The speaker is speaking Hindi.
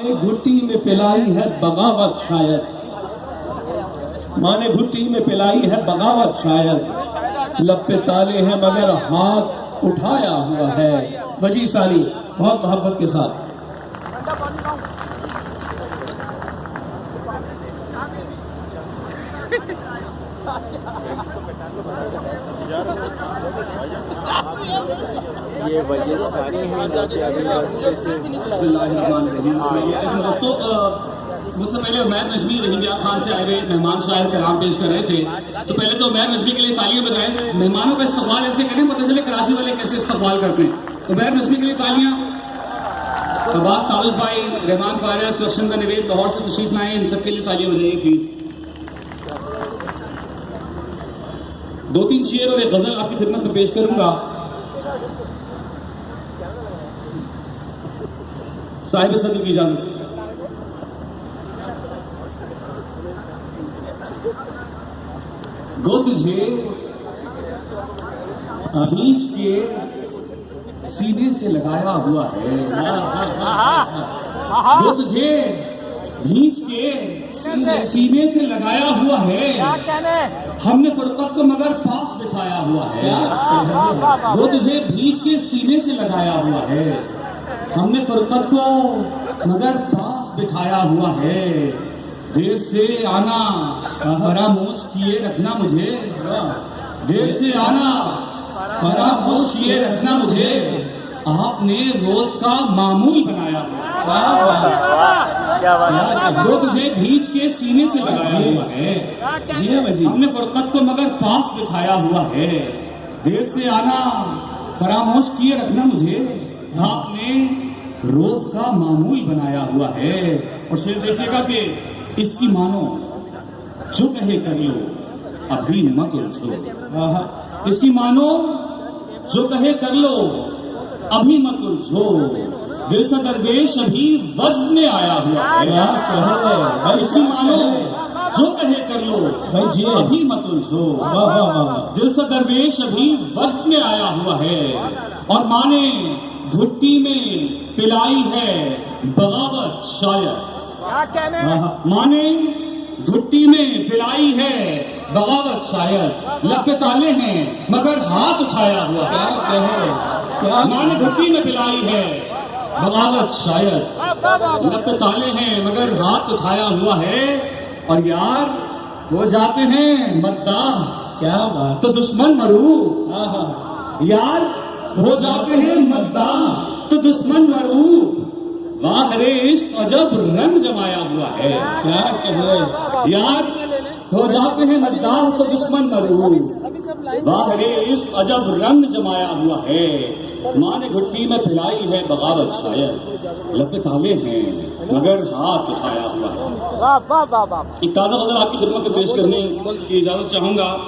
ने घुट्टी में पिलाई है बगावत शायद, माँ ने घुट्टी में पिलाई है बगावत शायद, लब पे ताले हैं मगर हाथ उठाया हुआ है। वजी सानी बहुत मोहब्बत के साथ। ये वजह सारी है दोस्तों, मुझसे पहले उमैर नजमी रहीमिया खान से आए हुए मेहमान शायर कलाम पेश कर रहे थे, तो पहले तो उमैर नजमी के लिए तालियां बजाएं। मेहमानों का इस्तकबाल ऐसे करें, पता चले कराची वाले कैसे इस्तकबाल करते हैं। उमैर नजमी के लिए तालियां। अब्बास तारुस भाई, रहमान फारिया, सुलक्षण का निवेद लाहौर से तशरीफ लाए, इन सबके लिए तालियां बजाइए प्लीज। 2-3 शेर और एक गजल आपकी खिदमत में पेश करूंगा। साहिब सदी की इजाजत। गो तुझे खींच के सीने से लगाया हुआ है, गो तुझे खींच के सीने से लगाया हुआ है, हमने फुरकत को मगर पास बिठाया हुआ है। वो तुझे भींच के सीने से लगाया हुआ है, हमने फुरकत को मगर पास बिठाया हुआ है। देर से आना फरामोश किए रखना मुझे, देर से आना फरामोश किए रखना मुझे, आपने रोज का मामूल बनाया हुआ। वो तुझे भींच के सीने से लगाया हुआ है, हमने फुरकत को मगर पास बिठाया हुआ है। देर से आना फरामोश किए रखना मुझे, आपने रोज का मामूल बनाया हुआ है। और शेर देखिएगा कि इसकी मानो जो कहे कर लो अभी मत उलझो, इसकी मानो जो कहे कर लो अभी मत उलझो, दिल सा दरवेश अभी वज्र में आया हुआ है। इसकी मानो जो कहे कर लो अभी मत उलझो, दिल सा दरवेश अभी वज्र में आया हुआ है। और माने घुट्टी में पिलाई है बगावत शायद, माने घुट्टी में पिलाई है बगावत शायद, लब पे ताले हैं मगर हाथ उठाया हुआ है। माने घुट्टी में पिलाई है बगावत शायद, लब पे ताले हैं मगर हाथ उठाया हुआ है। और यार हो जाते हैं मद्दाह, क्या बात, तो दुश्मन मरू, यार हो जाते हैं मद्दाह तो दुश्मन मरू, वाह रे इश्क अजब रंग जमाया हुआ है। क्या कहे यार हो जाते हैं मद्दाह तो दुश्मन मरू, वाह रे इश्क अजब रंग जमाया हुआ है। माँ ने घुट्टी में पिलाई है बगावत शायद, लब पे ताले हैं मगर हाथ उठाया हुआ है। एक ताज़ा गजल आपकी खिदमत में पेश करने की इजाजत चाहूंगा।